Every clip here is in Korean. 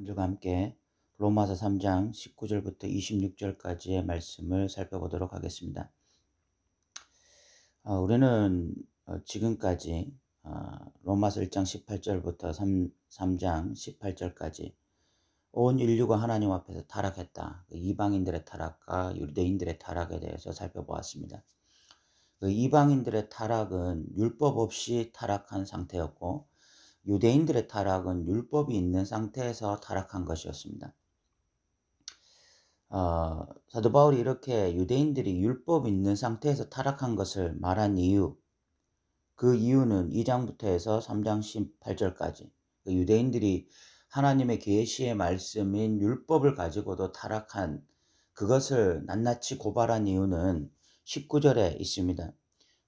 분들과 함께 로마서 3장 19절부터 26절까지의 말씀을 살펴보도록 하겠습니다. 우리는 지금까지 로마서 1장 18절부터 3장 18절까지 온 인류가 하나님 앞에서 타락했다. 이방인들의 타락과 유대인들의 타락에 대해서 살펴보았습니다. 이방인들의 타락은 율법 없이 타락한 상태였고, 유대인들의 타락은 율법이 있는 상태에서 타락한 것이었습니다. 사도 바울이 이렇게 유대인들이 율법 있는 상태에서 타락한 것을 말한 이유, 그 이유는 2장부터 해서 3장 18절까지 유대인들이 하나님의 계시의 말씀인 율법을 가지고도 타락한 그것을 낱낱이 고발한 이유는 19절에 있습니다.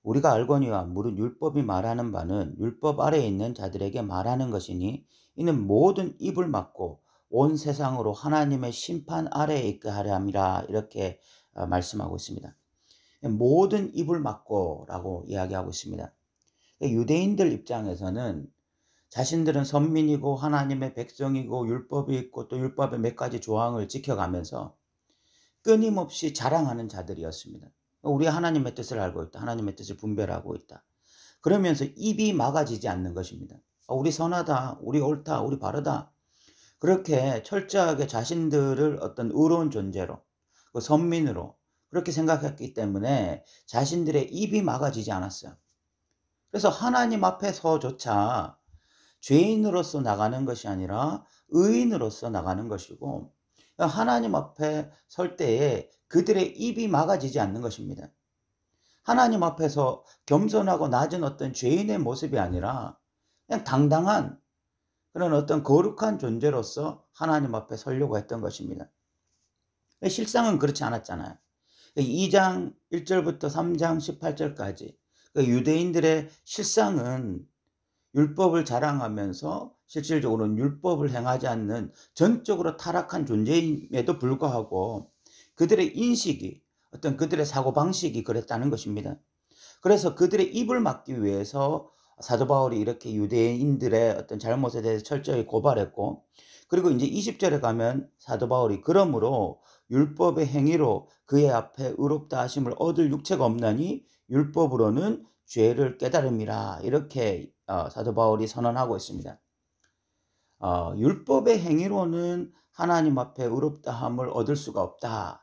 우리가 알거니와 무릇 율법이 말하는 바는 율법 아래에 있는 자들에게 말하는 것이니 이는 모든 입을 막고 온 세상으로 하나님의 심판 아래에 있게 하려 함이라, 이렇게 말씀하고 있습니다. 모든 입을 막고 라고 이야기하고 있습니다. 유대인들 입장에서는 자신들은 선민이고 하나님의 백성이고 율법이 있고 또 율법의 몇 가지 조항을 지켜가면서 끊임없이 자랑하는 자들이었습니다. 우리 하나님의 뜻을 알고 있다. 하나님의 뜻을 분별하고 있다. 그러면서 입이 막아지지 않는 것입니다. 우리 선하다. 우리 옳다. 우리 바르다. 그렇게 철저하게 자신들을 어떤 의로운 존재로, 선민으로 그렇게 생각했기 때문에 자신들의 입이 막아지지 않았어요. 그래서 하나님 앞에서조차 죄인으로서 나가는 것이 아니라 의인으로서 나가는 것이고, 하나님 앞에 설 때에 그들의 입이 막아지지 않는 것입니다. 하나님 앞에서 겸손하고 낮은 어떤 죄인의 모습이 아니라 그냥 당당한 그런 어떤 거룩한 존재로서 하나님 앞에 서려고 했던 것입니다. 실상은 그렇지 않았잖아요. 2장 1절부터 3장 18절까지 유대인들의 실상은 율법을 자랑하면서 실질적으로는 율법을 행하지 않는 전적으로 타락한 존재임에도 불구하고 그들의 인식이, 어떤 그들의 사고방식이 그랬다는 것입니다. 그래서 그들의 입을 막기 위해서 사도 바울이 이렇게 유대인들의 어떤 잘못에 대해서 철저히 고발했고, 그리고 이제 20절에 가면 사도 바울이 그러므로 율법의 행위로 그의 앞에 의롭다 하심을 얻을 육체가 없나니 율법으로는 죄를 깨달음이라, 이렇게 사도 바울이 선언하고 있습니다. 율법의 행위로는 하나님 앞에 의롭다함을 얻을 수가 없다.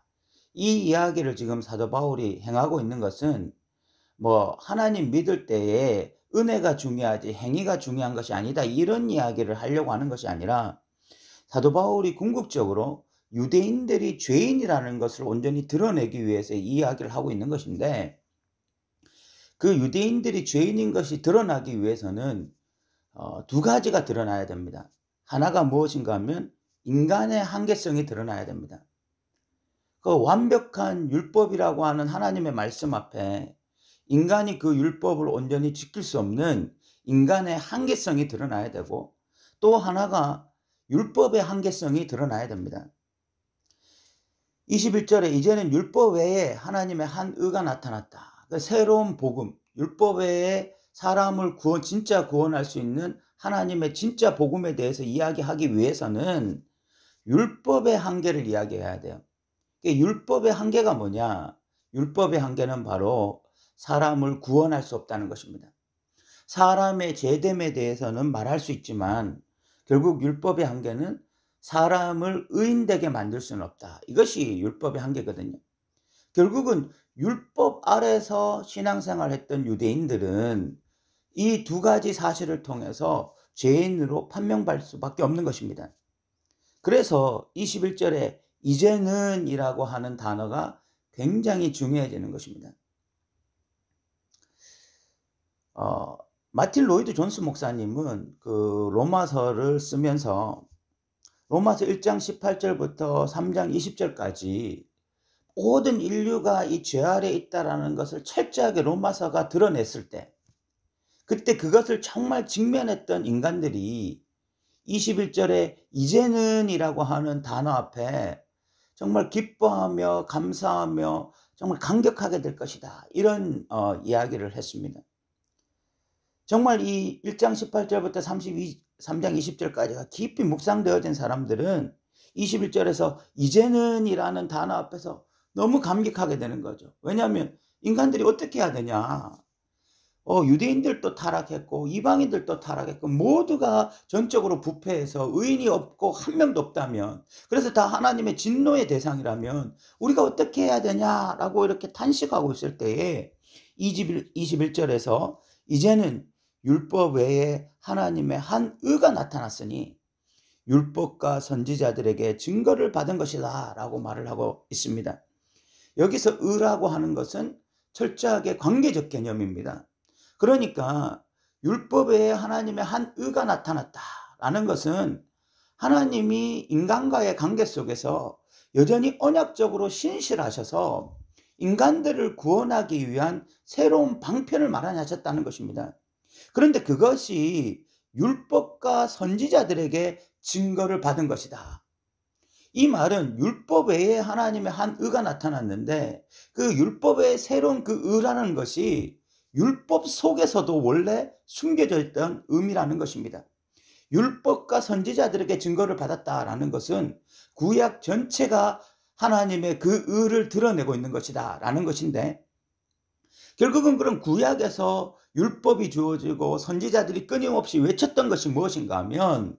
이 이야기를 지금 사도 바울이 행하고 있는 것은 하나님 믿을 때에 은혜가 중요하지 행위가 중요한 것이 아니다, 이런 이야기를 하려고 하는 것이 아니라 사도 바울이 궁극적으로 유대인들이 죄인이라는 것을 온전히 드러내기 위해서 이 이야기를 하고 있는 것인데, 그 유대인들이 죄인인 것이 드러나기 위해서는 두 가지가 드러나야 됩니다. 하나가 무엇인가 하면 인간의 한계성이 드러나야 됩니다. 그 완벽한 율법이라고 하는 하나님의 말씀 앞에 인간이 그 율법을 온전히 지킬 수 없는 인간의 한계성이 드러나야 되고, 또 하나가 율법의 한계성이 드러나야 됩니다. 21절에 이제는 율법 외에 하나님의 한 의가 나타났다. 그 새로운 복음, 율법 외에 사람을 진짜 구원할 수 있는 하나님의 진짜 복음에 대해서 이야기하기 위해서는 율법의 한계를 이야기해야 돼요. 율법의 한계가 뭐냐? 율법의 한계는 바로 사람을 구원할 수 없다는 것입니다. 사람의 죄됨에 대해서는 말할 수 있지만 결국 율법의 한계는 사람을 의인되게 만들 수는 없다. 이것이 율법의 한계거든요. 결국은 율법 아래서 신앙생활 했던 유대인들은 이 두 가지 사실을 통해서 죄인으로 판명받을 수밖에 없는 것입니다. 그래서 21절에 이제는 이라고 하는 단어가 굉장히 중요해지는 것입니다. 마틴 로이드 존스 목사님은 그 로마서를 쓰면서 로마서 1장 18절부터 3장 20절까지 모든 인류가 이 죄 아래 있다라는 것을 철저하게 로마서가 드러냈을 때, 그때 그것을 정말 직면했던 인간들이 21절에 이제는 이라고 하는 단어 앞에 정말 기뻐하며 감사하며 정말 감격하게 될 것이다, 이런 이야기를 했습니다. 정말 이 1장 18절부터 3장 20절까지가 깊이 묵상되어진 사람들은 21절에서 이제는 이라는 단어 앞에서 너무 감격하게 되는 거죠. 왜냐하면 인간들이 어떻게 해야 되냐. 유대인들도 타락했고 이방인들도 타락했고 모두가 전적으로 부패해서 의인이 없고 한 명도 없다면, 그래서 다 하나님의 진노의 대상이라면 우리가 어떻게 해야 되냐라고 이렇게 탄식하고 있을 때에 21절에서 이제는 율법 외에 하나님의 한 의가 나타났으니 율법과 선지자들에게 증거를 받은 것이다 라고 말을 하고 있습니다. 여기서 의라고 하는 것은 철저하게 관계적 개념입니다. 그러니까 율법 외에 하나님의 한 의가 나타났다라는 것은 하나님이 인간과의 관계 속에서 여전히 언약적으로 신실하셔서 인간들을 구원하기 위한 새로운 방편을 마련하셨다는 것입니다. 그런데 그것이 율법과 선지자들에게 증거를 받은 것이다. 이 말은 율법 외에 하나님의 한 의가 나타났는데 그 율법의 새로운 그 의라는 것이 율법 속에서도 원래 숨겨져 있던 의미라는 것입니다. 율법과 선지자들에게 증거를 받았다라는 것은 구약 전체가 하나님의 그 의를 드러내고 있는 것이다 라는 것인데, 결국은 그런 구약에서 율법이 주어지고 선지자들이 끊임없이 외쳤던 것이 무엇인가 하면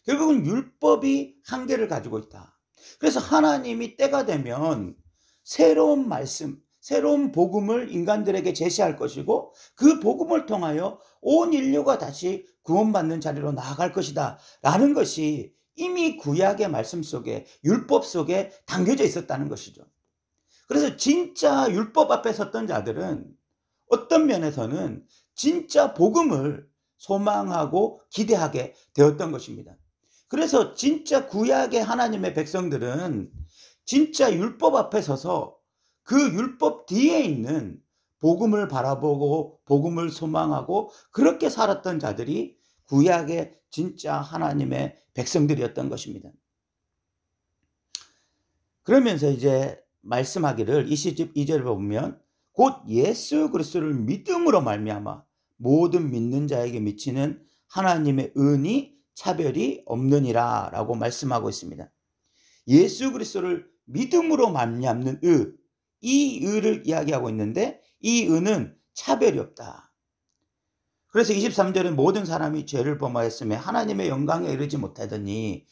결국은 율법이 한계를 가지고 있다. 그래서 하나님이 때가 되면 새로운 말씀, 새로운 복음을 인간들에게 제시할 것이고 그 복음을 통하여 온 인류가 다시 구원받는 자리로 나아갈 것이다 라는 것이 이미 구약의 말씀 속에, 율법 속에 담겨져 있었다는 것이죠. 그래서 진짜 율법 앞에 섰던 자들은 어떤 면에서는 진짜 복음을 소망하고 기대하게 되었던 것입니다. 그래서 진짜 구약의 하나님의 백성들은 진짜 율법 앞에 서서 그 율법 뒤에 있는 복음을 바라보고 복음을 소망하고 그렇게 살았던 자들이 구약의 진짜 하나님의 백성들이었던 것입니다. 그러면서 이제 말씀하기를 22절에 보면 곧 예수 그리스도를 믿음으로 말미암아 모든 믿는 자에게 미치는 하나님의 은이 차별이 없느니라 라고 말씀하고 있습니다. 예수 그리스도를 믿음으로 말미암는 의, 이 의를 이야기하고 있는데 이 의는 차별이 없다. 그래서 23절에 모든 사람이 죄를 범하였으며 하나님의 영광에 이르지 못하더니,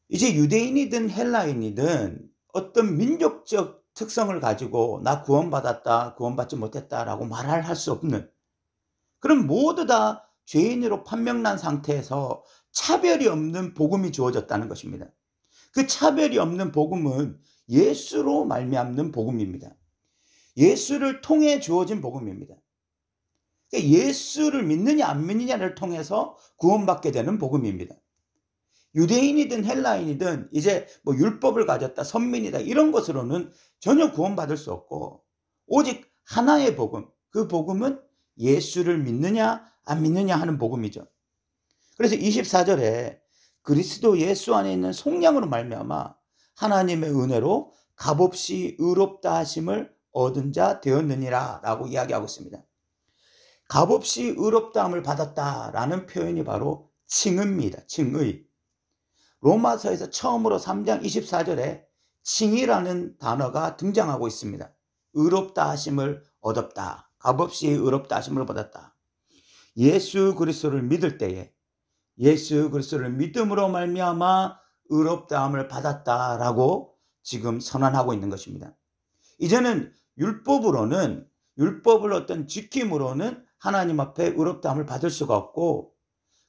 이제 유대인이든 헬라인이든 어떤 민족적 특성을 가지고 나 구원받았다, 구원받지 못했다라고 말할 수 없는, 그럼 모두 다 죄인으로 판명난 상태에서 차별이 없는 복음이 주어졌다는 것입니다. 그 차별이 없는 복음은 예수로 말미암는 복음입니다. 예수를 통해 주어진 복음입니다. 그러니까 예수를 믿느냐 안 믿느냐를 통해서 구원받게 되는 복음입니다. 유대인이든 헬라인이든 이제 뭐 율법을 가졌다, 선민이다 이런 것으로는 전혀 구원받을 수 없고 오직 하나의 복음, 그 복음은 예수를 믿느냐 안 믿느냐 하는 복음이죠. 그래서 24절에 그리스도 예수 안에 있는 속량으로 말미암아 하나님의 은혜로 값없이 의롭다 하심을 얻은 자 되었느니라 라고 이야기하고 있습니다. 값없이 의롭다함을 받았다라는 표현이 바로 칭의입니다. 칭의. 로마서에서 처음으로 3장 24절에 칭의라는 단어가 등장하고 있습니다. 의롭다 하심을 얻었다. 값없이 의롭다 하심을 받았다. 예수 그리스도를 믿을 때에 예수 그리스도를 믿음으로 말미암아 의롭다함을 받았다라고 지금 선언하고 있는 것입니다. 이제는 율법으로는, 율법을 어떤 지킴으로는 하나님 앞에 의롭다함을 받을 수가 없고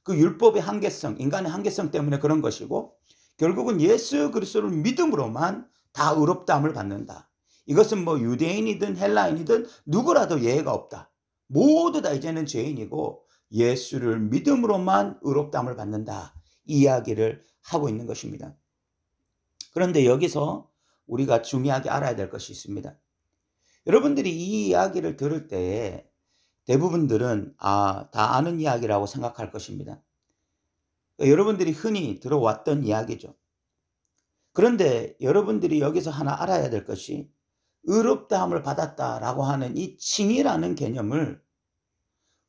그 율법의 한계성, 인간의 한계성 때문에 그런 것이고 결국은 예수 그리스도를 믿음으로만 다 의롭다함을 받는다. 이것은 뭐 유대인이든 헬라인이든 누구라도 예외가 없다. 모두 다 이제는 죄인이고 예수를 믿음으로만 의롭다함을 받는다. 이 이야기를 하고 있는 것입니다. 그런데 여기서 우리가 중요하게 알아야 될 것이 있습니다. 여러분들이 이 이야기를 들을 때에 대부분들은 다 아는 이야기라고 생각할 것입니다. 여러분들이 흔히 들어왔던 이야기죠. 그런데 여러분들이 여기서 하나 알아야 될 것이 의롭다함을 받았다라고 하는 이 칭의라는 개념을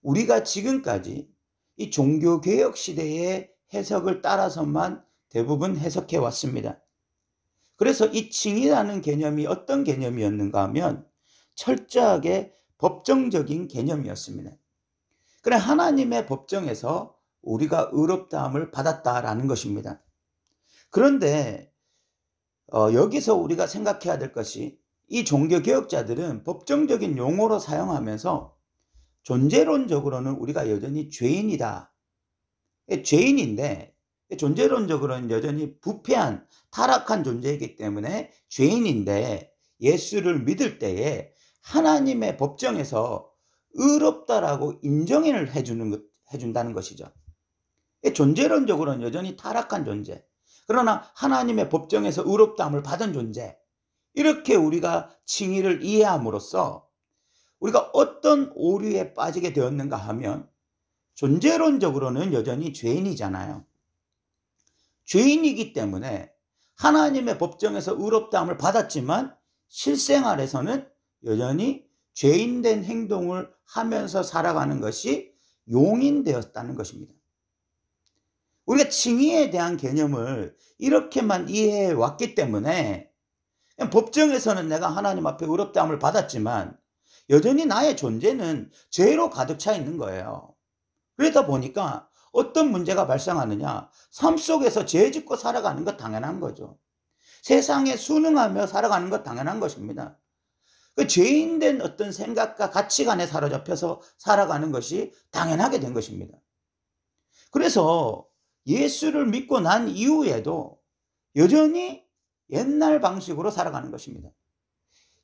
우리가 지금까지 이 종교개혁 시대의 해석을 따라서만 대부분 해석해 왔습니다. 그래서 이 칭의라는 개념이 어떤 개념이었는가 하면 철저하게 법정적인 개념이었습니다. 그래, 하나님의 법정에서 우리가 의롭다함을 받았다라는 것입니다. 그런데 여기서 우리가 생각해야 될 것이, 이 종교개혁자들은 법정적인 용어로 사용하면서 존재론적으로는 우리가 여전히 죄인이다, 죄인인데, 존재론적으로는 여전히 부패한 타락한 존재이기 때문에 죄인인데, 예수를 믿을 때에 하나님의 법정에서 의롭다라고 인정을 해준다는 것이죠. 존재론적으로는 여전히 타락한 존재, 그러나 하나님의 법정에서 의롭다함을 받은 존재, 이렇게 우리가 칭의를 이해함으로써 우리가 어떤 오류에 빠지게 되었는가 하면, 존재론적으로는 여전히 죄인이잖아요. 죄인이기 때문에 하나님의 법정에서 의롭다함을 받았지만 실생활에서는 여전히 죄인된 행동을 하면서 살아가는 것이 용인되었다는 것입니다. 우리가 칭의에 대한 개념을 이렇게만 이해해 왔기 때문에 법정에서는 내가 하나님 앞에 의롭다함을 받았지만 여전히 나의 존재는 죄로 가득 차 있는 거예요. 그러다 보니까 어떤 문제가 발생하느냐, 삶 속에서 죄 짓고 살아가는 것 당연한 거죠. 세상에 순응하며 살아가는 것 당연한 것입니다. 그 죄인된 어떤 생각과 가치관에 사로잡혀서 살아가는 것이 당연하게 된 것입니다. 그래서 예수를 믿고 난 이후에도 여전히 옛날 방식으로 살아가는 것입니다.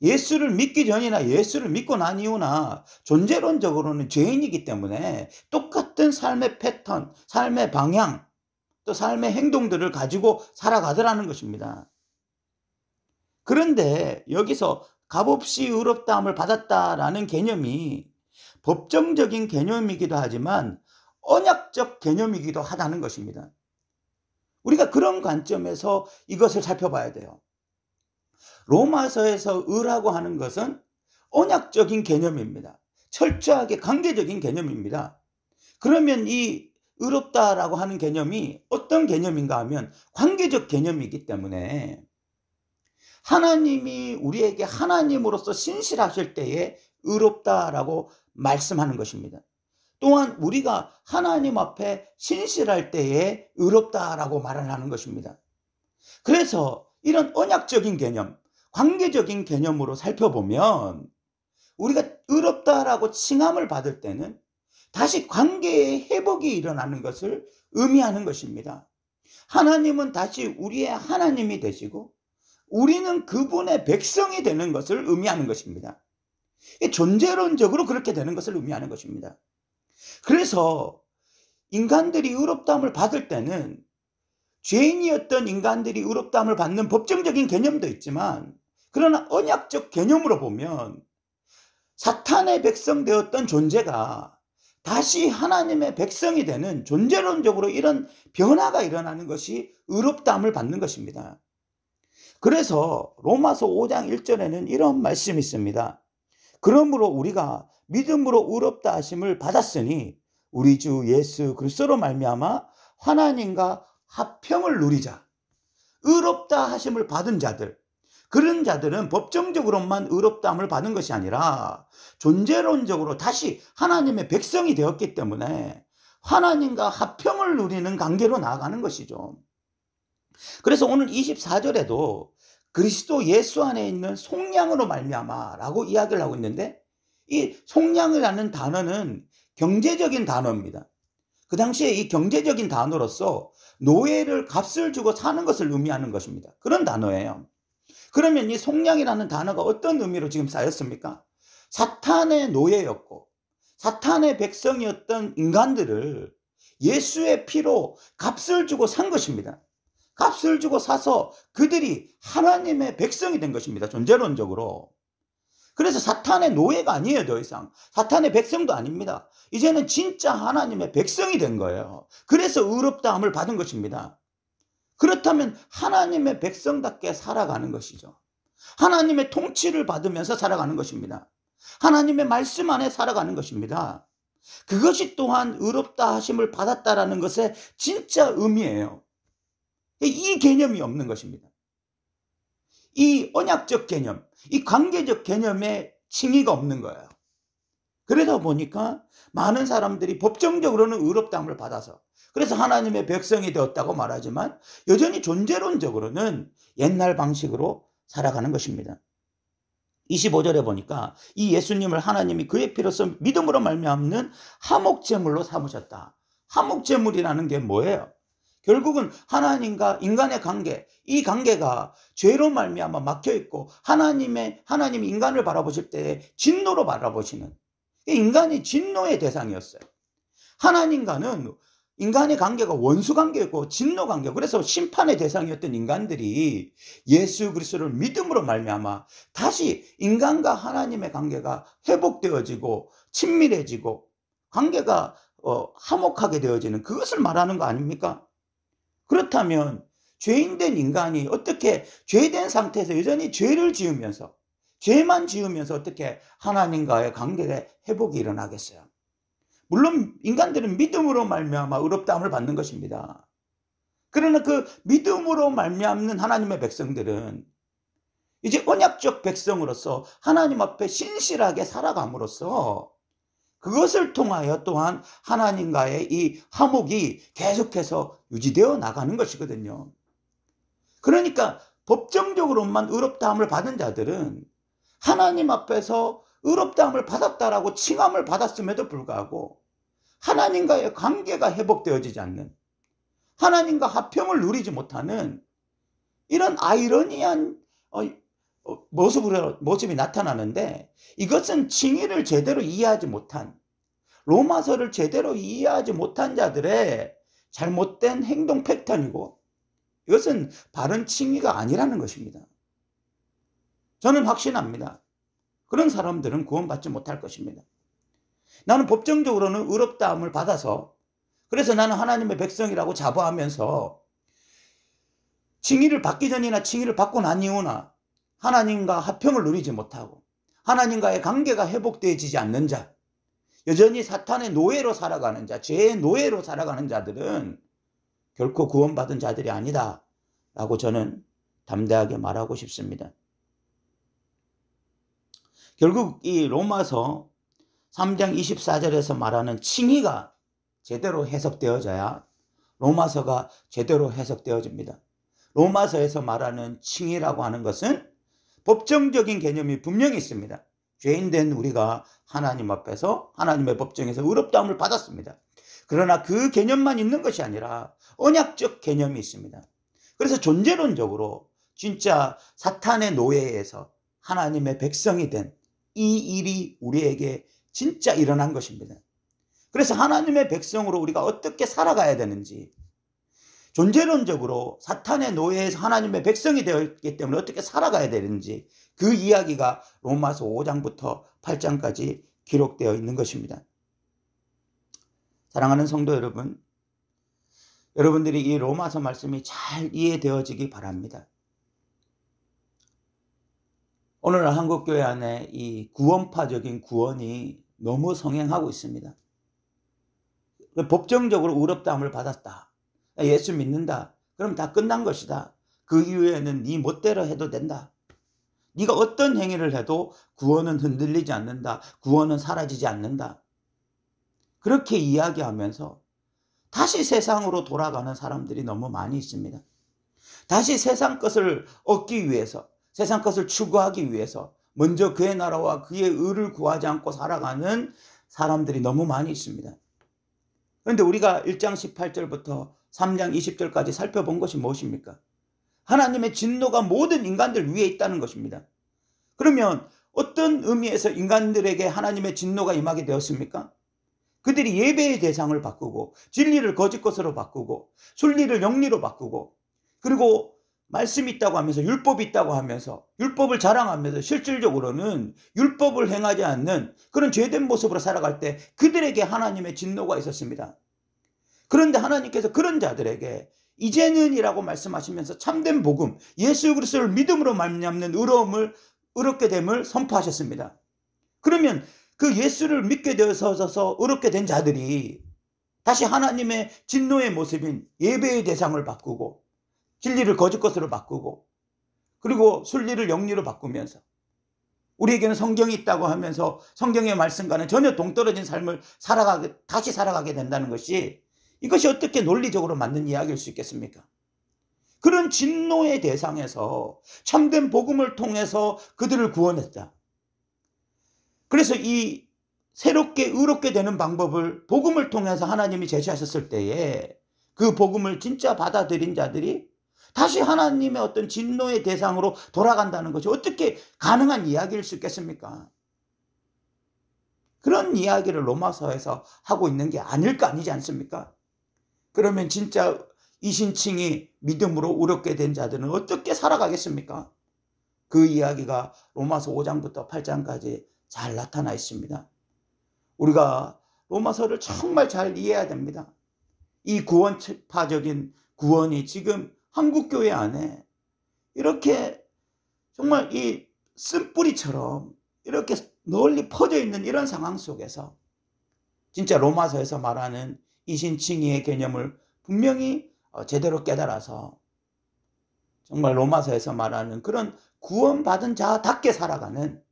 예수를 믿기 전이나 예수를 믿고 난 이후나 존재론적으로는 죄인이기 때문에 똑같은 삶의 패턴, 삶의 방향, 또 삶의 행동들을 가지고 살아가더라는 것입니다. 그런데 여기서 값없이 의롭다함을 받았다라는 개념이 법정적인 개념이기도 하지만 언약적 개념이기도 하다는 것입니다. 우리가 그런 관점에서 이것을 살펴봐야 돼요. 로마서에서 의라고 하는 것은 언약적인 개념입니다. 철저하게 관계적인 개념입니다. 그러면 이 의롭다라고 하는 개념이 어떤 개념인가 하면 관계적 개념이기 때문에 하나님이 우리에게 하나님으로서 신실하실 때에 의롭다라고 말씀하는 것입니다. 또한 우리가 하나님 앞에 신실할 때에 의롭다라고 말을 하는 것입니다. 그래서 이런 언약적인 개념, 관계적인 개념으로 살펴보면 우리가 의롭다라고 칭함을 받을 때는 다시 관계의 회복이 일어나는 것을 의미하는 것입니다. 하나님은 다시 우리의 하나님이 되시고 우리는 그분의 백성이 되는 것을 의미하는 것입니다. 존재론적으로 그렇게 되는 것을 의미하는 것입니다. 그래서 인간들이 의롭다함을 받을 때는 죄인이었던 인간들이 의롭다함을 받는 법정적인 개념도 있지만, 그러나 언약적 개념으로 보면 사탄의 백성 되었던 존재가 다시 하나님의 백성이 되는 존재론적으로 이런 변화가 일어나는 것이 의롭다함을 받는 것입니다. 그래서 로마서 5장 1절에는 이런 말씀이 있습니다. 그러므로 우리가 믿음으로 의롭다 하심을 받았으니 우리 주 예수 그리스도로 말미암아 하나님과 화평을 누리자. 의롭다 하심을 받은 자들, 그런 자들은 법정적으로만 의롭다함을 받은 것이 아니라 존재론적으로 다시 하나님의 백성이 되었기 때문에 하나님과 화평을 누리는 관계로 나아가는 것이죠. 그래서 오늘 24절에도 그리스도 예수 안에 있는 속량으로 말미암아 라고 이야기를 하고 있는데, 이 속량이라는 단어는 경제적인 단어입니다. 그 당시에 이 경제적인 단어로서 노예를 값을 주고 사는 것을 의미하는 것입니다. 그런 단어예요. 그러면 이 속량이라는 단어가 어떤 의미로 지금 쌓였습니까? 사탄의 노예였고 사탄의 백성이었던 인간들을 예수의 피로 값을 주고 산 것입니다. 값을 주고 사서 그들이 하나님의 백성이 된 것입니다. 존재론적으로. 그래서 사탄의 노예가 아니에요. 더 이상 사탄의 백성도 아닙니다. 이제는 진짜 하나님의 백성이 된 거예요. 그래서 의롭다함을 받은 것입니다. 그렇다면 하나님의 백성답게 살아가는 것이죠. 하나님의 통치를 받으면서 살아가는 것입니다. 하나님의 말씀 안에 살아가는 것입니다. 그것이 또한 의롭다 하심을 받았다라는 것의 진짜 의미예요. 이 개념이 없는 것입니다. 이 언약적 개념, 이 관계적 개념에 칭의가 없는 거예요. 그러다 보니까 많은 사람들이 법정적으로는 의롭다함을 받아서 그래서 하나님의 백성이 되었다고 말하지만 여전히 존재론적으로는 옛날 방식으로 살아가는 것입니다. 25절에 보니까 이 예수님을 하나님이 그의 피로써 믿음으로 말미암는 화목제물로 삼으셨다. 화목제물이라는 게 뭐예요? 결국은 하나님과 인간의 관계, 이 관계가 죄로 말미암아 막혀있고 하나님이 인간을 바라보실 때 진노로 바라보시는, 인간이 진노의 대상이었어요. 하나님과는 인간의 관계가 원수 관계였고 진노 관계, 그래서 심판의 대상이었던 인간들이 예수 그리스도를 믿음으로 말미암아 다시 인간과 하나님의 관계가 회복되어지고 친밀해지고 관계가 화목하게 되어지는, 그것을 말하는 거 아닙니까? 그렇다면 죄인된 인간이 어떻게 죄된 상태에서 여전히 죄를 지으면서 죄만 지으면서 어떻게 하나님과의 관계의 회복이 일어나겠어요? 물론 인간들은 믿음으로 말미암아 의롭다함을 받는 것입니다. 그러나 그 믿음으로 말미암는 하나님의 백성들은 이제 언약적 백성으로서 하나님 앞에 신실하게 살아감으로써 그것을 통하여 또한 하나님과의 이 화목이 계속해서 유지되어 나가는 것이거든요. 그러니까 법정적으로만 의롭다함을 받은 자들은 하나님 앞에서 의롭다함을 받았다라고 칭함을 받았음에도 불구하고 하나님과의 관계가 회복되어지지 않는, 하나님과 화평을 누리지 못하는 이런 아이러니한 모습이 나타나는데, 이것은 칭의를 제대로 이해하지 못한, 로마서를 제대로 이해하지 못한 자들의 잘못된 행동 패턴이고, 이것은 바른 칭의가 아니라는 것입니다. 저는 확신합니다. 그런 사람들은 구원받지 못할 것입니다. 나는 법정적으로는 의롭다함을 받아서, 그래서 나는 하나님의 백성이라고 자부하면서 칭의를 받기 전이나 칭의를 받고 난 이후나 하나님과 화평을 누리지 못하고 하나님과의 관계가 회복되어지지 않는 자, 여전히 사탄의 노예로 살아가는 자, 죄의 노예로 살아가는 자들은 결코 구원받은 자들이 아니다 라고 저는 담대하게 말하고 싶습니다. 결국 이 로마서 3장 24절에서 말하는 칭의가 제대로 해석되어져야 로마서가 제대로 해석되어집니다. 로마서에서 말하는 칭의라고 하는 것은 법정적인 개념이 분명히 있습니다. 죄인된 우리가 하나님 앞에서 하나님의 법정에서 의롭다함을 받았습니다. 그러나 그 개념만 있는 것이 아니라 언약적 개념이 있습니다. 그래서 존재론적으로 진짜 사탄의 노예에서 하나님의 백성이 된 이 일이 우리에게 진짜 일어난 것입니다. 그래서 하나님의 백성으로 우리가 어떻게 살아가야 되는지, 존재론적으로 사탄의 노예에서 하나님의 백성이 되었기 때문에 어떻게 살아가야 되는지, 그 이야기가 로마서 5장부터 8장까지 기록되어 있는 것입니다. 사랑하는 성도 여러분, 여러분들이 이 로마서 말씀이 잘 이해되어지기 바랍니다. 오늘 한국교회 안에 이 구원파적인 구원이 너무 성행하고 있습니다. 법정적으로 의롭다함을 받았다, 예수 믿는다, 그럼 다 끝난 것이다, 그 이후에는 네 멋대로 해도 된다, 네가 어떤 행위를 해도 구원은 흔들리지 않는다, 구원은 사라지지 않는다, 그렇게 이야기하면서 다시 세상으로 돌아가는 사람들이 너무 많이 있습니다. 다시 세상 것을 얻기 위해서, 세상 것을 추구하기 위해서 먼저 그의 나라와 그의 의를 구하지 않고 살아가는 사람들이 너무 많이 있습니다. 그런데 우리가 1장 18절부터 3장 20절까지 살펴본 것이 무엇입니까? 하나님의 진노가 모든 인간들 위에 있다는 것입니다. 그러면 어떤 의미에서 인간들에게 하나님의 진노가 임하게 되었습니까? 그들이 예배의 대상을 바꾸고 진리를 거짓 것으로 바꾸고 순리를 영리로 바꾸고, 그리고 말씀이 있다고 하면서 율법이 있다고 하면서 율법을 자랑하면서 실질적으로는 율법을 행하지 않는 그런 죄된 모습으로 살아갈 때 그들에게 하나님의 진노가 있었습니다. 그런데 하나님께서 그런 자들에게 이제는 이라고 말씀하시면서 참된 복음, 예수 그리스도를 믿음으로 말미암는 의로움을 얻게 됨을 선포하셨습니다. 그러면 그 예수를 믿게 되어서 의롭게 된 자들이 다시 하나님의 진노의 모습인 예배의 대상을 바꾸고 진리를 거짓 것으로 바꾸고 그리고 순리를 영리로 바꾸면서 우리에게는 성경이 있다고 하면서 성경의 말씀과는 전혀 동떨어진 삶을 다시 살아가게 된다는 것이, 이것이 어떻게 논리적으로 맞는 이야기일 수 있겠습니까? 그런 진노의 대상에서 참된 복음을 통해서 그들을 구원했다. 그래서 이 새롭게 의롭게 되는 방법을 복음을 통해서 하나님이 제시하셨을 때에 그 복음을 진짜 받아들인 자들이 다시 하나님의 어떤 진노의 대상으로 돌아간다는 것이 어떻게 가능한 이야기일 수 있겠습니까? 그런 이야기를 로마서에서 하고 있는 게 아니지 않습니까? 그러면 진짜 이신칭이 믿음으로 의롭게 된 자들은 어떻게 살아가겠습니까? 그 이야기가 로마서 5장부터 8장까지 잘 나타나 있습니다. 우리가 로마서를 정말 잘 이해해야 됩니다. 이 구원파적인 구원이 지금 한국교회 안에 이렇게 정말 이 쓴뿌리처럼 이렇게 널리 퍼져 있는 이런 상황 속에서 진짜 로마서에서 말하는 이신칭의의 개념을 분명히 제대로 깨달아서 정말 로마서에서 말하는 그런 구원받은 자답게 살아가는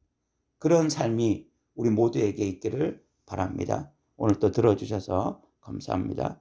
그런 삶이 우리 모두에게 있기를 바랍니다. 오늘 또 들어주셔서 감사합니다.